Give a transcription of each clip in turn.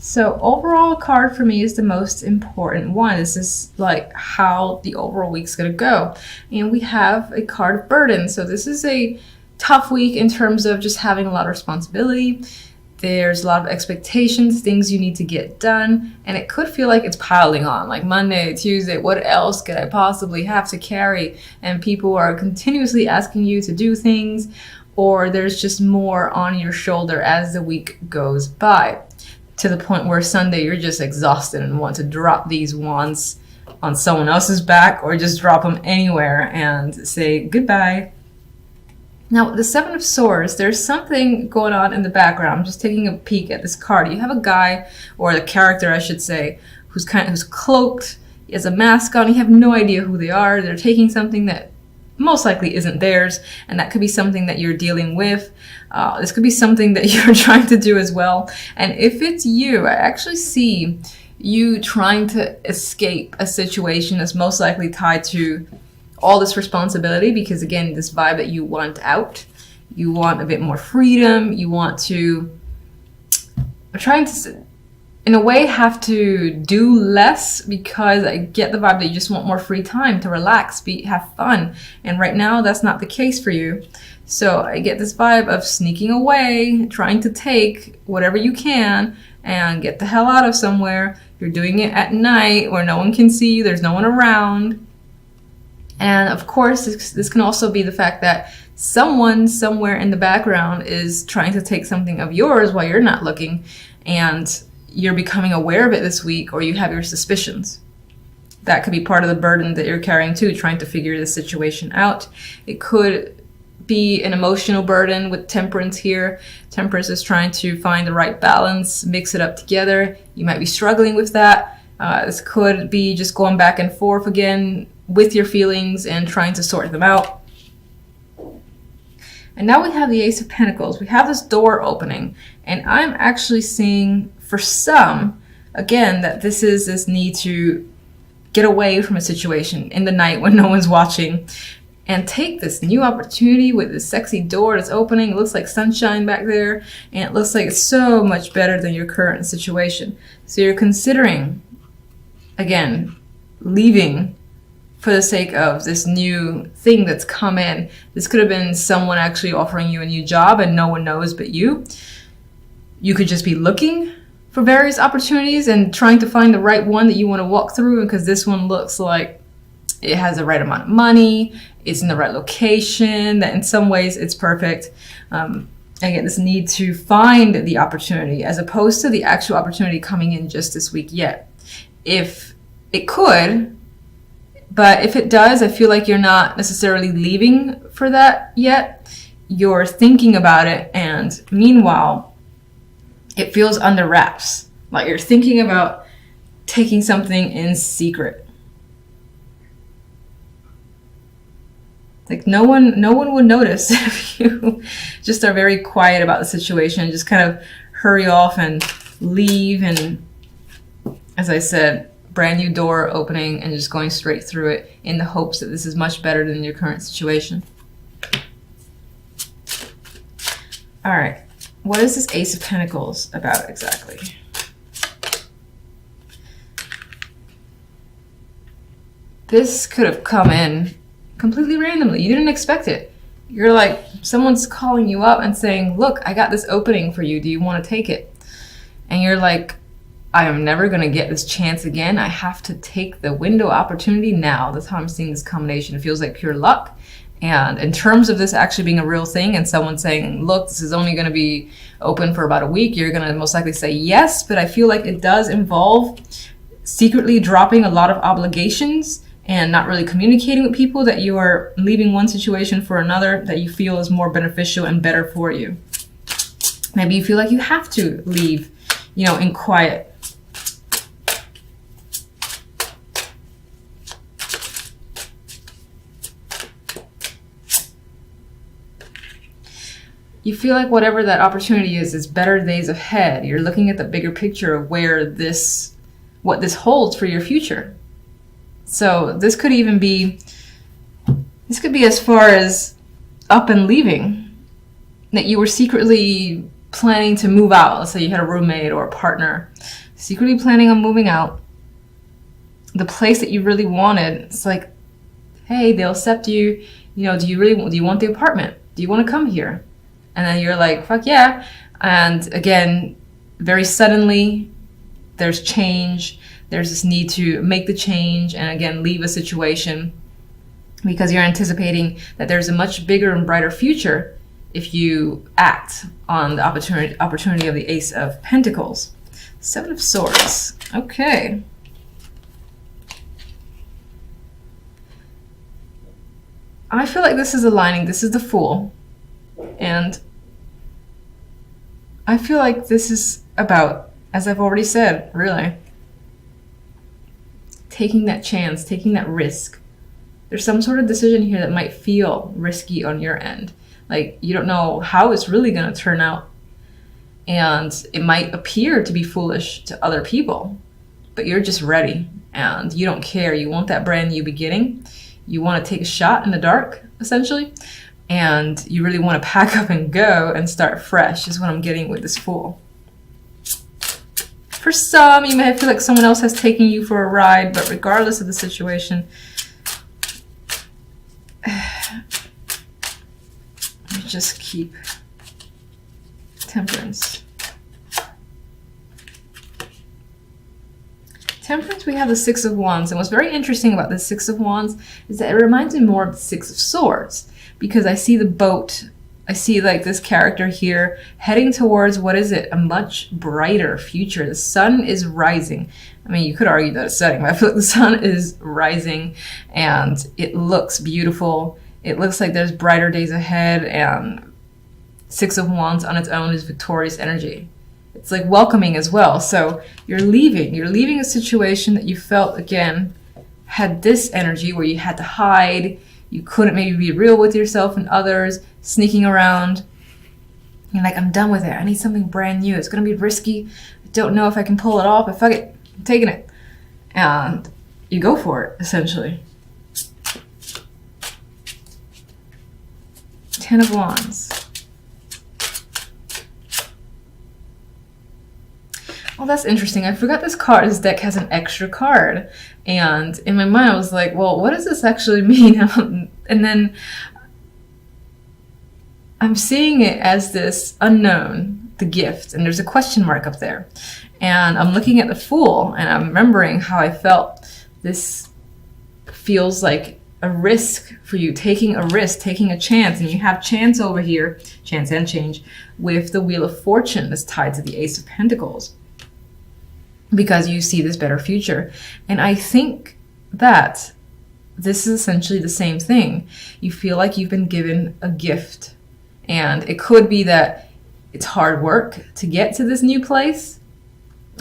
So overall card for me is the most important one. This is like how the overall week's gonna go. And we have a card of burden. So this is a tough week in terms of just having a lot of responsibility. There's a lot of expectations, things you need to get done, and it could feel like it's piling on, like Monday, Tuesday, what else could I possibly have to carry? And people are continuously asking you to do things, or there's just more on your shoulder as the week goes by, to the point where Sunday you're just exhausted and want to drop these wands on someone else's back or just drop them anywhere and say goodbye. Now, the Seven of Swords, there's something going on in the background. I'm just taking a peek at this card. You have a guy, or the character, I should say, who's cloaked. He has a mask on. You have no idea who they are. They're taking something that most likely isn't theirs, and that could be something that you're dealing with. This could be something that you're trying to do as well. And if it's you, I actually see you trying to escape a situation that's most likely tied to all this responsibility, because again, this vibe that you want out, you want a bit more freedom, you want to, trying to, in a way, have to do less, because I get the vibe that you just want more free time to relax, have fun. And right now, that's not the case for you. So I get this vibe of sneaking away, trying to take whatever you can and get the hell out of somewhere. You're doing it at night where no one can see you, there's no one around. And of course, this can also be the fact that someone somewhere in the background is trying to take something of yours while you're not looking, and you're becoming aware of it this week, or you have your suspicions. That could be part of the burden that you're carrying too, trying to figure the situation out. It could be an emotional burden with Temperance here. Temperance is trying to find the right balance, mix it up together. You might be struggling with that. This could be just going back and forth again with your feelings and trying to sort them out. And now we have the Ace of Pentacles. We have this door opening, and I'm actually seeing for some, again, that this is this need to get away from a situation in the night when no one's watching and take this new opportunity with this sexy door that's opening. It looks like sunshine back there, and it looks like it's so much better than your current situation. So you're considering, again, leaving for the sake of this new thing that's come in. This could have been someone actually offering you a new job and no one knows but you. You could just be looking for various opportunities and trying to find the right one that you want to walk through, because this one looks like it has the right amount of money, it's in the right location, that in some ways it's perfect. Again, this need to find the opportunity as opposed to the actual opportunity coming in just this week yet. If it could, but if it does, I feel like you're not necessarily leaving for that yet. You're thinking about it, and meanwhile, it feels under wraps. Like you're thinking about taking something in secret. Like no one would notice if you just are very quiet about the situation, just kind of hurry off and leave, and as I said, brand new door opening and just going straight through it in the hopes that this is much better than your current situation. All right, what is this Ace of Pentacles about exactly? This could have come in completely randomly. You didn't expect it. You're like, someone's calling you up and saying, look, I got this opening for you. Do you want to take it? And you're like, I am never going to get this chance again. I have to take the window opportunity now. That's how I'm seeing this combination. It feels like pure luck. And in terms of this actually being a real thing and someone saying, look, this is only going to be open for about a week, you're going to most likely say yes. But I feel like it does involve secretly dropping a lot of obligations and not really communicating with people, that you are leaving one situation for another that you feel is more beneficial and better for you. Maybe you feel like you have to leave, in quiet. You feel like whatever that opportunity is better days ahead. You're looking at the bigger picture of what this holds for your future. So this could be as far as up and leaving, that you were secretly planning to move out. Let's say you had a roommate or a partner, secretly planning on moving out. The place that you really wanted, it's like, hey, they'll accept you. You know, do you want the apartment? Do you want to come here? And then you're like, fuck yeah. And again, very suddenly, there's change. There's this need to make the change and again, leave a situation because you're anticipating that there's a much bigger and brighter future if you act on the opportunity of the Ace of Pentacles. Seven of Swords. Okay. I feel like this is aligning. This is the Fool. And I feel like this is about, as I've already said, really, taking that chance, taking that risk. There's some sort of decision here that might feel risky on your end. Like, you don't know how it's really going to turn out. And it might appear to be foolish to other people, but you're just ready and you don't care. You want that brand new beginning. You want to take a shot in the dark, essentially. And you really want to pack up and go and start fresh is what I'm getting with this Fool. For some, you may feel like someone else has taken you for a ride, but regardless of the situation, you just keep Temperance. Temperance, we have the Six of Wands. And what's very interesting about the Six of Wands is that it reminds me more of the Six of Swords, because I see the boat. I see like this character here heading towards, what is it? A much brighter future. The sun is rising. I mean, you could argue that it's setting, but I feel like the sun is rising and it looks beautiful. It looks like there's brighter days ahead, and Six of Wands on its own is victorious energy. It's like welcoming as well. So you're leaving a situation that you felt, again, had this energy where you had to hide. You couldn't maybe be real with yourself and others, sneaking around. You're like, I'm done with it. I need something brand new. It's going to be risky. I don't know if I can pull it off, but fuck it. I'm taking it. And you go for it, essentially. Ten of Wands. Oh, that's interesting. I forgot this card. This deck has an extra card. And in my mind, I was like, well, what does this actually mean? And then I'm seeing it as this unknown, the gift. And there's a question mark up there. And I'm looking at the Fool, and I'm remembering how I felt. This feels like a risk for you, taking a risk, taking a chance. And you have chance over here, chance and change, with the Wheel of Fortune that's tied to the Ace of Pentacles, because you see this better future. And I think that this is essentially the same thing. You feel like you've been given a gift, and it could be that it's hard work to get to this new place,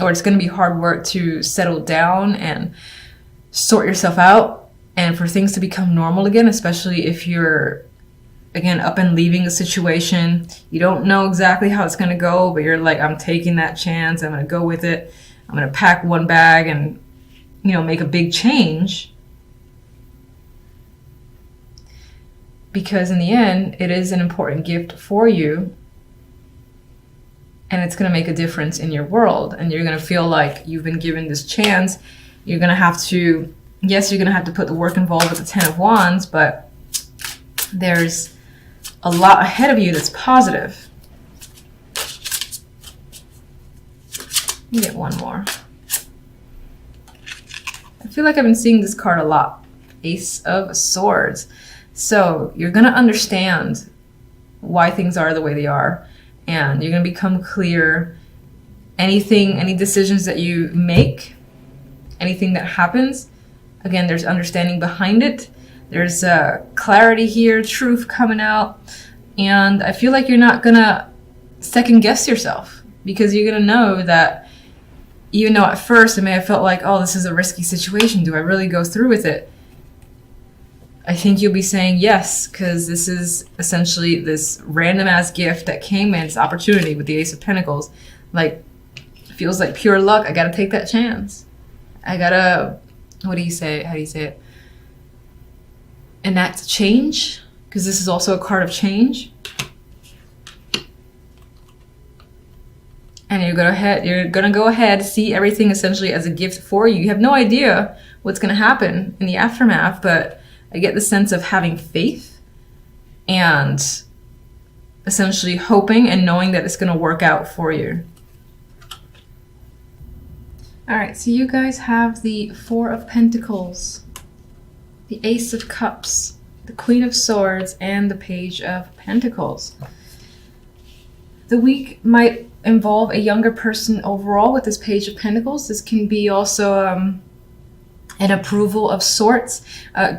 or it's going to be hard work to settle down and sort yourself out, and for things to become normal again, especially if you're, again, up and leaving a situation. You don't know exactly how it's going to go, but you're like, I'm taking that chance. I'm going to go with it. I'm going to pack one bag and, you know, make a big change. Because in the end, it is an important gift for you. And it's going to make a difference in your world. And you're going to feel like you've been given this chance. You're going to have to, yes, you're going to have to put the work involved with the Ten of Wands, but there's a lot ahead of you that's positive. Let me get one more. I feel like I've been seeing this card a lot. Ace of Swords. So you're going to understand why things are the way they are. And you're going to become clear. Any decisions that you make, anything that happens, again, there's understanding behind it. There's clarity here, truth coming out. And I feel like you're not going to second guess yourself, because you're going to know that even though at first it may have felt like, oh, this is a risky situation, do I really go through with it? I think you'll be saying yes, because this is essentially this random ass gift that came in, this opportunity with the Ace of Pentacles. Like, feels like pure luck. I gotta take that chance. I gotta, what do you say? How do you say it? Enact change, because this is also a card of change. And you're gonna go ahead, see everything essentially as a gift for you. You have no idea what's gonna happen in the aftermath, but I get the sense of having faith and essentially hoping and knowing that it's gonna work out for you. All right, so you guys have the Four of Pentacles, the Ace of Cups, the Queen of Swords, and the Page of Pentacles. The week might involve a younger person overall with this Page of Pentacles. This can be also an approval of sorts,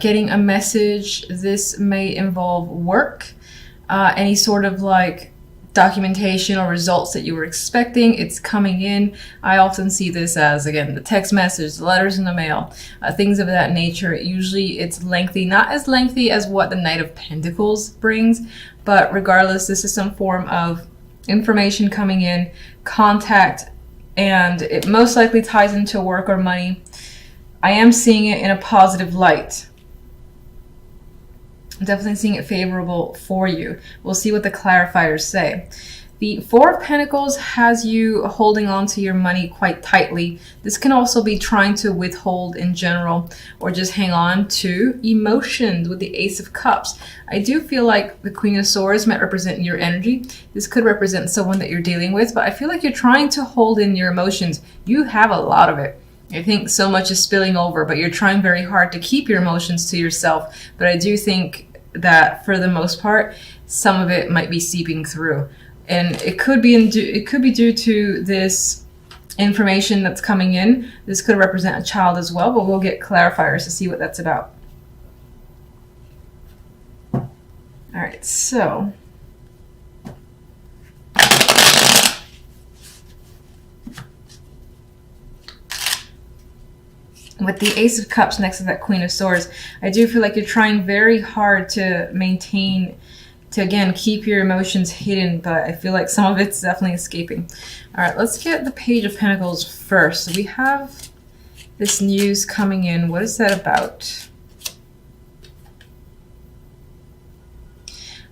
getting a message. This may involve work, any sort of like documentation or results that you were expecting. It's coming in. I often see this as, again, the text message, the letters in the mail, things of that nature. Usually it's lengthy, not as lengthy as what the Knight of Pentacles brings, but regardless, this is some form of information coming in, contact, and it most likely ties into work or money. I am seeing it in a positive light. I'm definitely seeing it favorable for you. We'll see what the clarifiers say. The Four of Pentacles has you holding on to your money quite tightly. This can also be trying to withhold in general or just hang on to emotions with the Ace of Cups. I do feel like the Queen of Swords might represent your energy. This could represent someone that you're dealing with, but I feel like you're trying to hold in your emotions. You have a lot of it. I think so much is spilling over, but you're trying very hard to keep your emotions to yourself. But I do think that for the most part, some of it might be seeping through. And it could be due to this information that's coming in. This could represent a child as well, but we'll get clarifiers to see what that's about. All right, so with the Ace of Cups next to that Queen of Swords, I do feel like you're trying very hard to maintain, to again keep your emotions hidden, but I feel like some of it's definitely escaping. All right, let's get the Page of Pentacles first. So we have this news coming in. What is that about?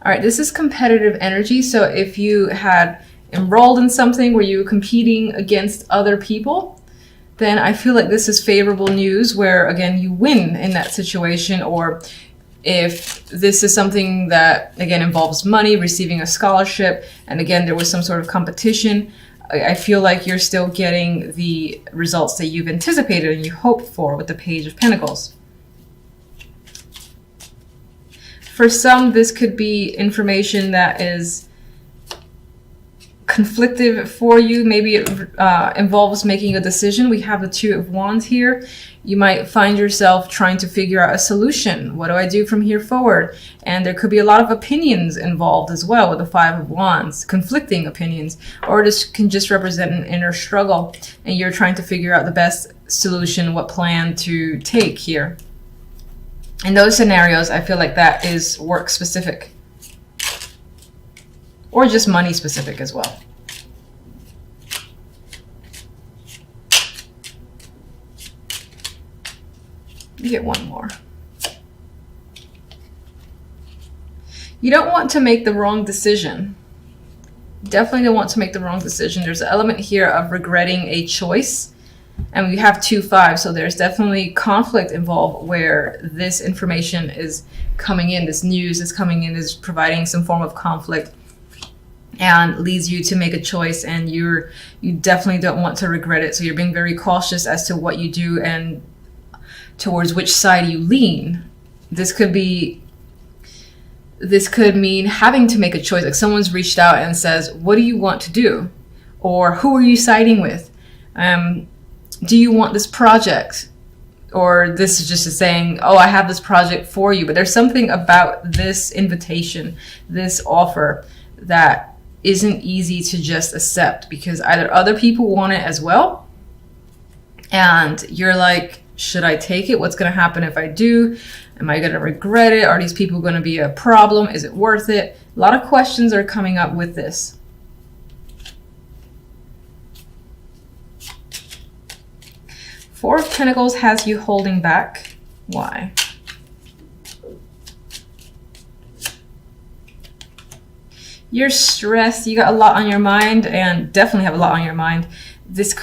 All right, this is competitive energy. So if you had enrolled in something where you were competing against other people, then I feel like this is favorable news where, again, you win in that situation. Or if this is something that, again, involves money, receiving a scholarship, and again, there was some sort of competition, I feel like you're still getting the results that you've anticipated and you hoped for with the Page of Pentacles. For some, this could be information that is conflictive for you. Maybe it involves making a decision. We have the Two of Wands here. You might find yourself trying to figure out a solution. What do I do from here forward? And there could be a lot of opinions involved as well with the Five of Wands, conflicting opinions, or this can just represent an inner struggle and you're trying to figure out the best solution, what plan to take here. In those scenarios, I feel like that is work specific. Or just money specific as well. Get one more. You don't want to make the wrong decision. Definitely don't want to make the wrong decision. There's an element here of regretting a choice. And we have 2-5, so there's definitely conflict involved where this information is coming in, this news is coming in, is providing some form of conflict and leads you to make a choice, and you definitely don't want to regret it. So you're being very cautious as to what you do and towards which side you lean. This could mean having to make a choice. Like someone's reached out and says, what do you want to do? Or who are you siding with? Do you want this project? Or this is just saying, oh, I have this project for you. But there's something about this invitation, this offer, that isn't easy to just accept, because either other people want it as well, and you're like, should I take it? What's going to happen if I do? Am I going to regret it? Are these people going to be a problem? Is it worth it? A lot of questions are coming up with this. Four of Pentacles has you holding back. Why? You're stressed, you got a lot on your mind, and definitely have a lot on your mind. This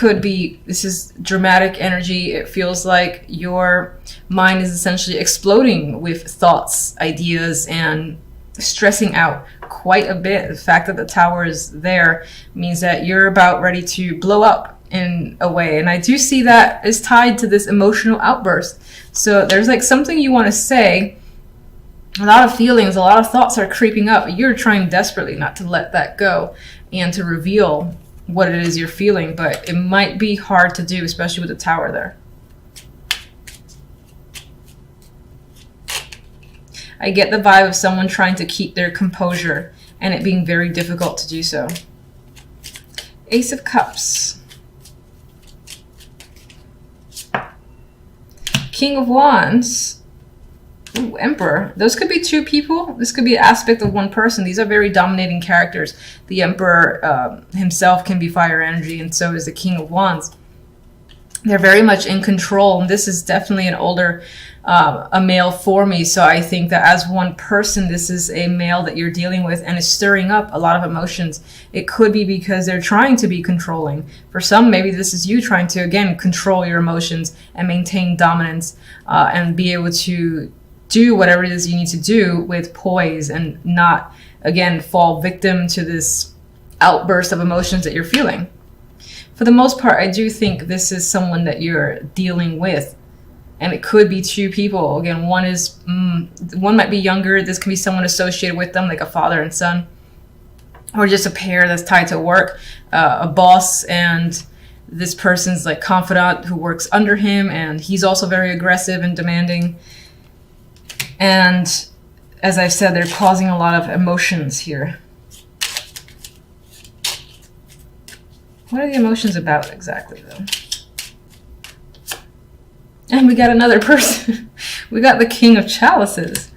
is dramatic energy. It feels like your mind is essentially exploding with thoughts, ideas, and stressing out quite a bit. The fact that the Tower is there means that you're about ready to blow up in a way. And I do see that is tied to this emotional outburst. So there's like something you want to say. A lot of feelings, a lot of thoughts are creeping up. You're trying desperately not to let that go and to reveal what it is you're feeling, but it might be hard to do, especially with the Tower there. I get the vibe of someone trying to keep their composure and it being very difficult to do so. Ace of Cups. King of Wands. Ooh, Emperor. Those could be two people. This could be an aspect of one person. These are very dominating characters. The Emperor himself can be fire energy, and so is the King of Wands. They're very much in control, and this is definitely an older a male for me. So I think that as one person, this is a male that you're dealing with and is stirring up a lot of emotions. It could be because they're trying to be controlling. For some, maybe this is you trying to, again, control your emotions and maintain dominance and be able to do whatever it is you need to do with poise and not, again, fall victim to this outburst of emotions that you're feeling. For the most part, I do think this is someone that you're dealing with. And it could be two people. Again, one might be younger. This can be someone associated with them, like a father and son. Or just a pair that's tied to work. A boss and this person's like confidant who works under him. And he's also very aggressive and demanding. And as I've said, they're causing a lot of emotions here. What are the emotions about exactly, though? And we got another person. We got the King of Chalices.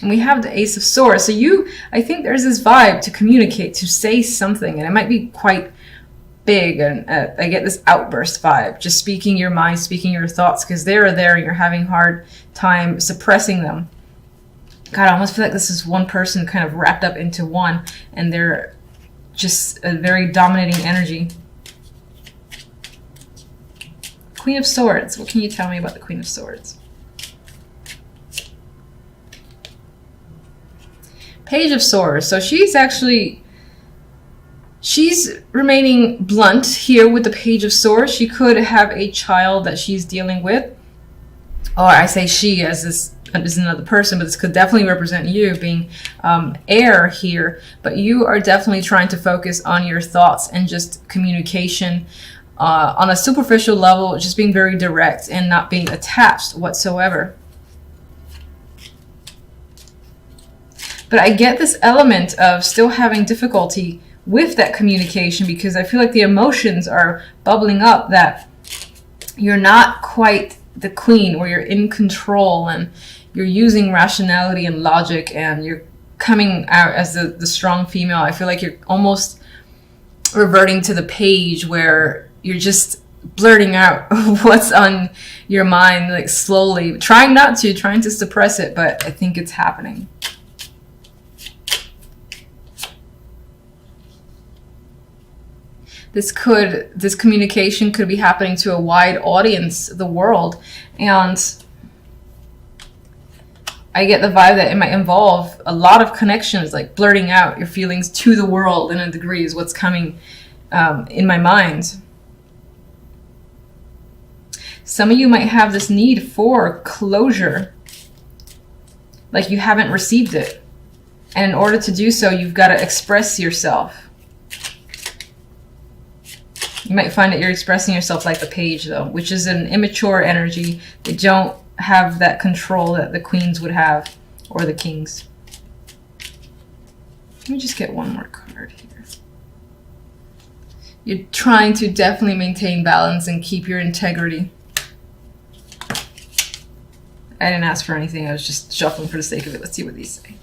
And we have the Ace of Swords. So I think there's this vibe to communicate, to say something. And it might be quite big. And I get this outburst vibe. Just speaking your mind, speaking your thoughts. Because they're there and you're having a hard time suppressing them. God, I almost feel like this is one person kind of wrapped up into one. And they're just a very dominating energy. Queen of Swords. What can you tell me about the Queen of Swords? Page of Swords. So she's remaining blunt here with the Page of Swords. She could have a child that she's dealing with. Or I say she as this is another person, but this could definitely represent you being heir here. But you are definitely trying to focus on your thoughts and just communication on a superficial level, just being very direct and not being attached whatsoever. But I get this element of still having difficulty with that communication because I feel like the emotions are bubbling up that you're not quite the queen or you're in control and you're using rationality and logic and you're coming out as the strong female. I feel like you're almost reverting to the page where you're just blurting out what's on your mind, like slowly, trying to suppress it, but I think it's happening. This communication could be happening to a wide audience, the world, and I get the vibe that it might involve a lot of connections, like blurting out your feelings to the world in a degree is what's coming in my mind. Some of you might have this need for closure, like you haven't received it. And in order to do so, you've got to express yourself. You might find that you're expressing yourself like the page, though, which is an immature energy. They don't have that control that the queens would have, or the kings. Let me just get one more card here. You're trying to definitely maintain balance and keep your integrity. I didn't ask for anything. I was just shuffling for the sake of it. Let's see what these say.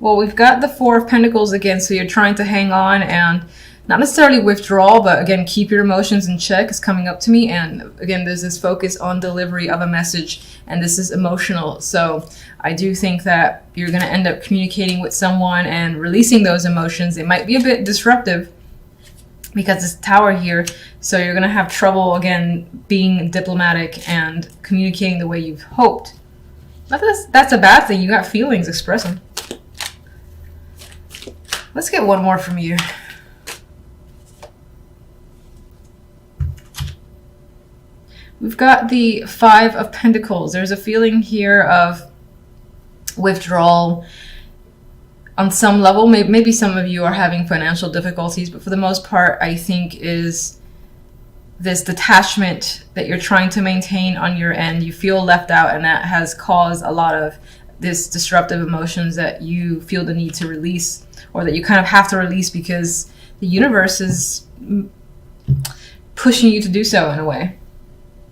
Well, we've got the Four of Pentacles again, so you're trying to hang on and not necessarily withdrawal, but again, keep your emotions in check is coming up to me. And again, there's this focus on delivery of a message, and this is emotional. So I do think that you're going to end up communicating with someone and releasing those emotions. It might be a bit disruptive because it's Tower here. So you're going to have trouble, again, being diplomatic and communicating the way you've hoped. Not that that's a bad thing. You got feelings, express them. Let's get one more from you. We've got the Five of Pentacles. There's a feeling here of withdrawal on some level. Maybe some of you are having financial difficulties, but for the most part, I think is this detachment that you're trying to maintain on your end. You feel left out, and that has caused a lot of this disruptive emotions that you feel the need to release, or that you kind of have to release because the universe is pushing you to do so in a way.